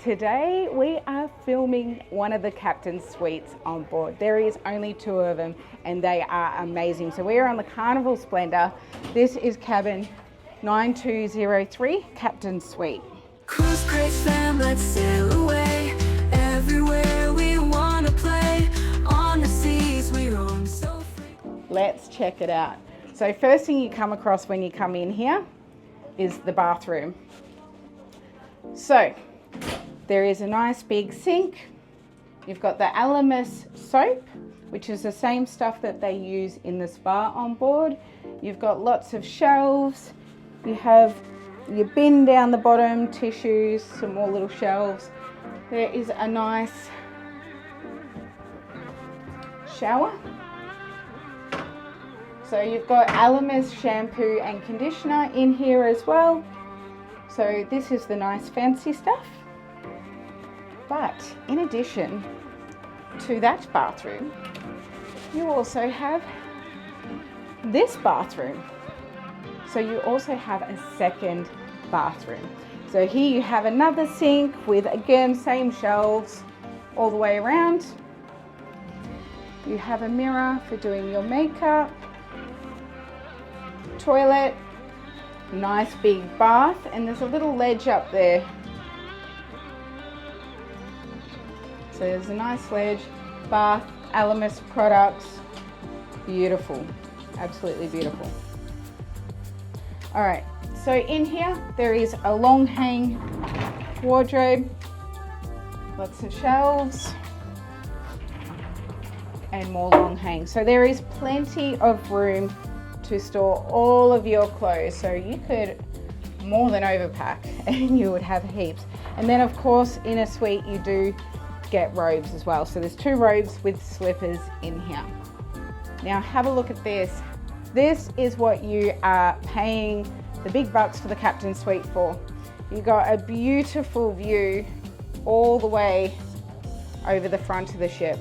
today we are filming one of the captain's suites on board. There is only 2 of them and they are amazing. So we are on the Carnival Splendor. This is cabin 9203, Captain's Suite. Cruise, Crazed, fam, let's sail away. Everywhere we wanna play. On the seas we roam so free. Let's check it out. So first thing you come across when you come in here is the bathroom. So there is a nice big sink. You've got the Alamus soap, which is the same stuff that they use in the spa on board. You've got lots of shelves. You have your bin down the bottom, tissues, some more little shelves. There is a nice shower. So you've got Alamus shampoo and conditioner in here as well. So this is the nice fancy stuff. But in addition to that bathroom, you also have this bathroom. So you also have a second bathroom. So here you have another sink with, again, same shelves all the way around. You have a mirror for doing your makeup, toilet, nice big bath, and there's a little ledge up there. So there's a nice ledge, bath, Alamus products, beautiful, absolutely beautiful. All right, so in here there is a long hang wardrobe, lots of shelves, and more long hang. So there is plenty of room to store all of your clothes. So you could more than overpack and you would have heaps. And then of course in a suite you do get robes as well. So there's 2 robes with slippers in here. Now have a look at this. This is what you are paying the big bucks for the Captain's Suite for. You got a beautiful view all the way over the front of the ship.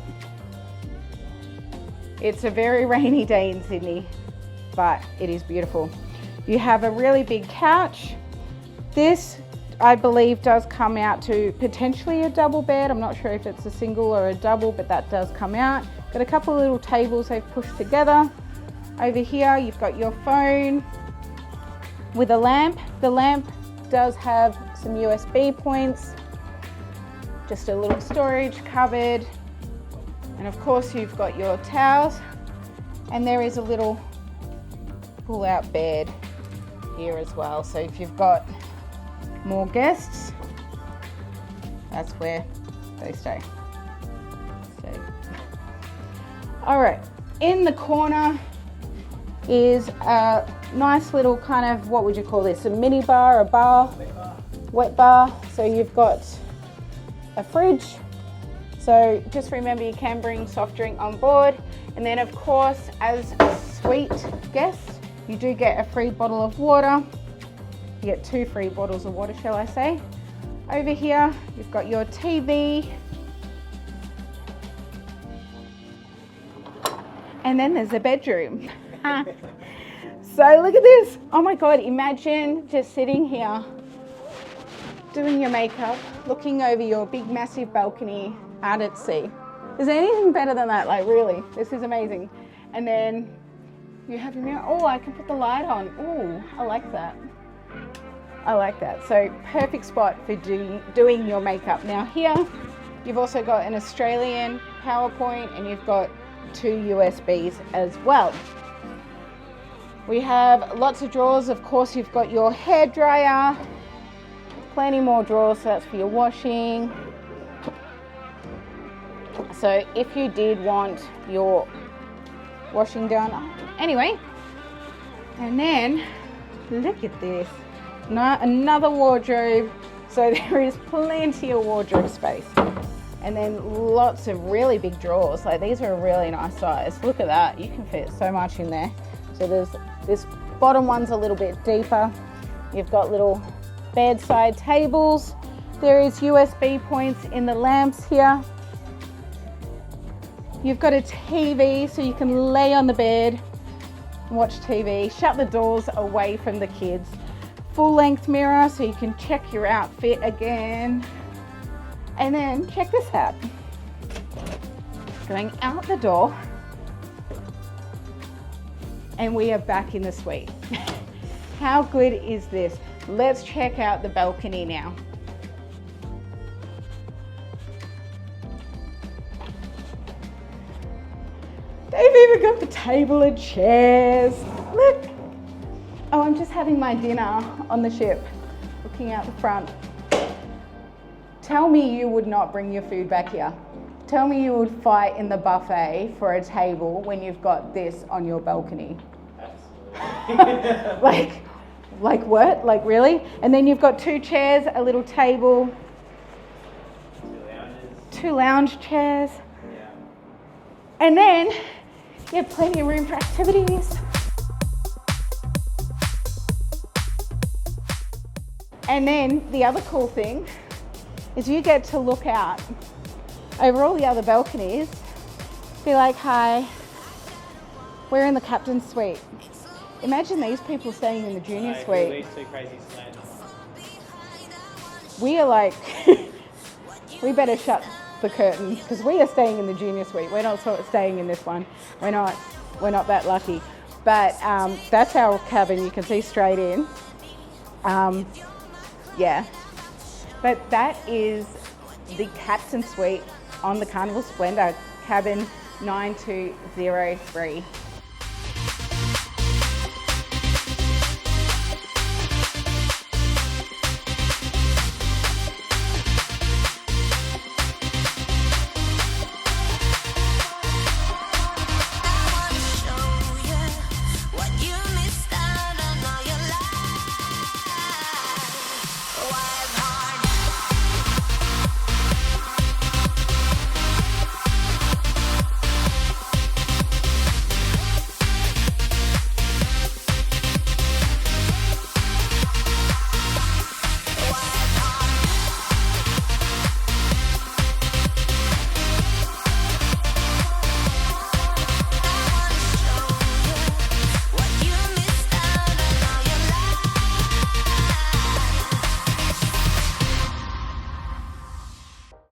It's a very rainy day in Sydney, but it is beautiful. You have a really big couch. This, I believe, does come out to potentially a double bed. I'm not sure if it's a single or a double, but that does come out. Got a couple of little tables they've pushed together. Over here, you've got your phone with a lamp. The lamp does have some USB points, just a little storage cupboard. And of course, you've got your towels, and there is a little pull-out bed here as well. So if you've got more guests, that's where they stay. All right, in the corner is a nice little kind of, what would you call this? A mini bar, a bar, wet bar. So you've got a fridge. So just remember you can bring soft drink on board. And then of course, as a suite guest, you do get a free bottle of water. You get 2 free bottles of water, shall I say. Over here, you've got your TV. And then there's a bedroom. So look at this. Oh my God, imagine just sitting here, doing your makeup, looking over your big, massive balcony out at sea. Is there anything better than that? Like really, this is amazing. And then you have your mirror. Oh, I can put the light on. Oh, I like that. I like that. So perfect spot for doing your makeup. Now here, you've also got an Australian power point and you've got 2 USBs as well. We have lots of drawers. Of course, you've got your hair dryer, plenty more drawers, so that's for your washing. So if you did want your washing done, anyway. And then look at this, another wardrobe. So there is plenty of wardrobe space. And then lots of really big drawers. Like these are a really nice size. Look at that, you can fit so much in there. So there's this bottom one's a little bit deeper. You've got little bedside tables. There is USB points in the lamps here. You've got a TV so you can lay on the bed and watch TV. Shut the doors away from the kids. Full length mirror so you can check your outfit again. And then check this out. Going out the door, and we are back in the suite. How good is this? Let's check out the balcony now. They've even got the table and chairs. Look. Oh, I'm just having my dinner on the ship, looking out the front. Tell me you would not bring your food back here. Tell me you would fight in the buffet for a table when you've got this on your balcony. Absolutely. like what? Like really? And then you've got 2 chairs, a little table, 2 lounge chairs. Yeah. And then you have plenty of room for activities. And then the other cool thing is you get to look out over all the other balconies, be like, hi, we're in the captain's suite. Imagine these people staying in the junior suite. We are like, we better shut the curtains because we are staying in the junior suite. We're not staying in this one. We're not that lucky. But that's our cabin. You can see straight in. Yeah. But that is the captain's suite on the Carnival Splendor, cabin 9203.